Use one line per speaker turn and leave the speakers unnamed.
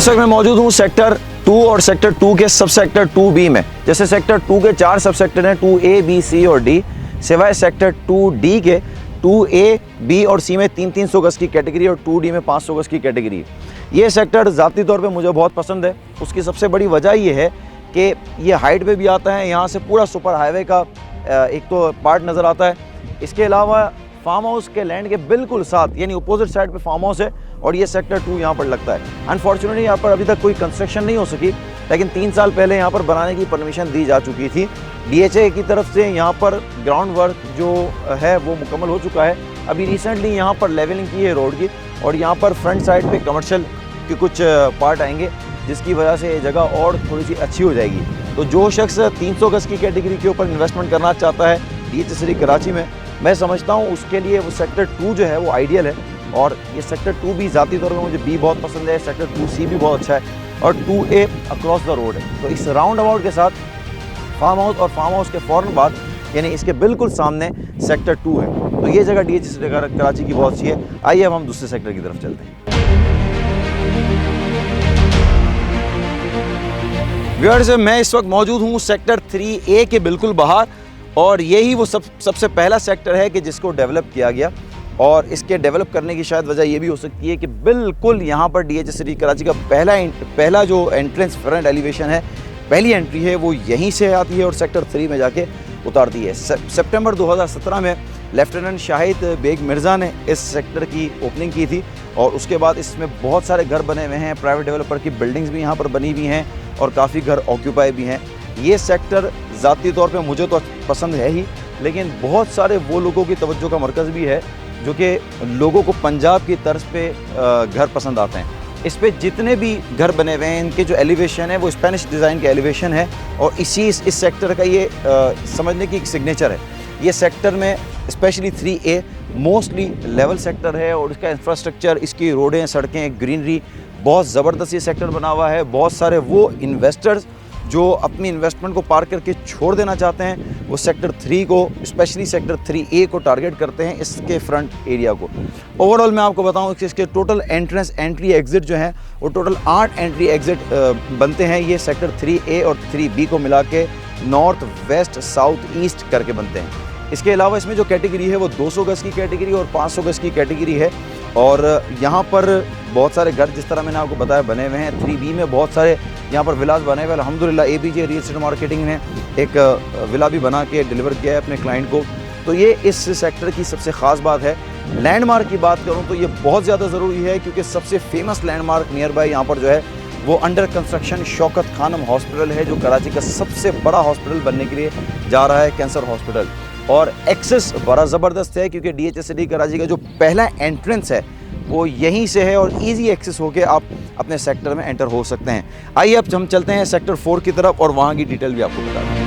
इस वक्त मैं मौजूद हूँ सेक्टर 2 और सेक्टर 2 के सब सेक्टर 2B में। जैसे सेक्टर 2 के 4 सब सेक्टर हैं, 2A, B, C और D, सिवाय सेक्टर 2D के 2A, B और C में 300 गज की कैटेगरी और 2D में 500 गज की कैटेगरी। ये सेक्टर ज़ाती तौर पे मुझे बहुत पसंद है। उसकी सबसे बड़ी वजह ये है कि ये हाइट पे भी आता है, यहाँ से पूरा सुपर हाईवे का एक तो पार्ट नज़र आता है। इसके अलावा फार्म हाउस के लैंड के बिल्कुल साथ यानी अपोजिट साइड पे फार्म हाउस है और ये सेक्टर 2 यहाँ पर लगता है। अनफॉर्चुनेटली यहाँ पर अभी तक कोई कंस्ट्रक्शन नहीं हो सकी, लेकिन 3 साल पहले यहाँ पर बनाने की परमिशन दी जा चुकी थी। DHA की तरफ से यहाँ पर ग्राउंड वर्क जो है वो मुकम्मल हो चुका है। अभी रिसेंटली यहाँ पर लेवलिंग की है रोड की और यहाँ पर फ्रंट साइड पे कमर्शियल के कुछ पार्ट आएंगे, जिसकी वजह से ये जगह और थोड़ी सी अच्छी हो जाएगी। तो जो शख्स 300 गज की कैटेगरी के ऊपर इन्वेस्टमेंट करना चाहता है DHA सिटी कराची में, मैं समझता हूँ उसके लिए वो सेक्टर 2 जो है वो आइडियल है। और ये सेक्टर 2 भी ज़ाती तौर पर मुझे B बहुत पसंद है, सेक्टर 2C भी बहुत अच्छा है और 2A अक्रॉस द रोड है। तो इस राउंड अबाउट के साथ फार्म हाउस और फार्म हाउस के फ़ौरन बाद यानी इसके बिल्कुल सामने सेक्टर 2 है। तो ये जगह DHA सिटी कराची की बहुत अच्छी है। आइए अब हम दूसरे सेक्टर की तरफ चलते हैं। व्यूअर्स, मैं इस वक्त मौजूद हूँ सेक्टर 3A के बिल्कुल बाहर और यही वो सबसे पहला सेक्टर है कि जिसको डेवलप किया गया। और इसके डेवलप करने की शायद वजह ये भी हो सकती है कि बिल्कुल यहाँ पर DHA सिटी कराची का पहला जो एंट्रेंस फ्रंट एलिवेशन है, पहली एंट्री है वो यहीं से आती है और सेक्टर 3 में जाके उतारती है। सितंबर 2017 में लेफ्टिनेंट शाहिद बेग मिर्ज़ा ने इस सेक्टर की ओपनिंग की थी और उसके बाद इसमें बहुत सारे घर बने हुए हैं, प्राइवेट डेवलपर की बिल्डिंग्स भी यहाँ पर बनी हुई हैं और काफ़ी घर ऑक्यूपाई भी हैं। ये सेक्टर ज़ाती तौर पे मुझे तो पसंद है ही, लेकिन बहुत सारे वो लोगों की तवज्जो का मरकज़ भी है जो कि लोगों को पंजाब की तर्ज पे घर पसंद आते हैं। इस पे जितने भी घर बने हुए हैं इनके जो एलिवेशन है वो स्पेनिश डिज़ाइन के एलिवेशन है और इस सेक्टर का ये समझने की एक सिग्नेचर है। ये सेक्टर में specially 3A mostly level sector है और इसका इंफ्रास्ट्रक्चर, इसकी रोडें, सड़कें, ग्रीनरी बहुत ज़बरदस्त ये सेक्टर बना हुआ है। बहुत सारे वो इन्वेस्टर्स जो अपनी इन्वेस्टमेंट को पार करके छोड़ देना चाहते हैं वो सेक्टर 3 को, स्पेशली सेक्टर 3A को टारगेट करते हैं, इसके फ्रंट एरिया को। ओवरऑल मैं आपको बताऊं कि इसके टोटल एंट्री एग्ज़िट जो हैं वो टोटल 8 एंट्री एग्ज़िट बनते हैं। ये सेक्टर 3A और 3B को मिला के नॉर्थ, वेस्ट, साउथ, ईस्ट करके बनते हैं। इसके अलावा इसमें जो कैटेगरी है वो 200 गज की कैटेगरी और 500 गज की कैटेगरी है और यहाँ पर बहुत सारे घर जिस तरह मैंने आपको बताया बने हुए हैं। 3B में बहुत सारे यहाँ पर विलास बने हुए। अल्हम्दुलिल्लाह ABJ रियल एस्टेट मार्केटिंग ने एक विला भी बना के डिलीवर किया है अपने क्लाइंट को। तो ये इस सेक्टर की सबसे ख़ास बात है। लैंडमार्क की बात करूँ तो ये बहुत ज़्यादा ज़रूरी है क्योंकि सबसे फेमस लैंडमार्क नियर बाय यहाँ पर जो है वो under construction Shaukat Khanum hospital है, जो कराची का सबसे बड़ा हॉस्पिटल बनने के लिए जा रहा है, कैंसर हॉस्पिटल। और एक्सेस बड़ा ज़बरदस्त है क्योंकि DHA सिटी कराची का जो पहला एंट्रेंस है वो यहीं से है और इजी एक्सेस होके आप अपने सेक्टर में एंटर हो सकते हैं। आइए अब हम चलते हैं सेक्टर 4 की तरफ और वहाँ की डिटेल भी आपको बता दें।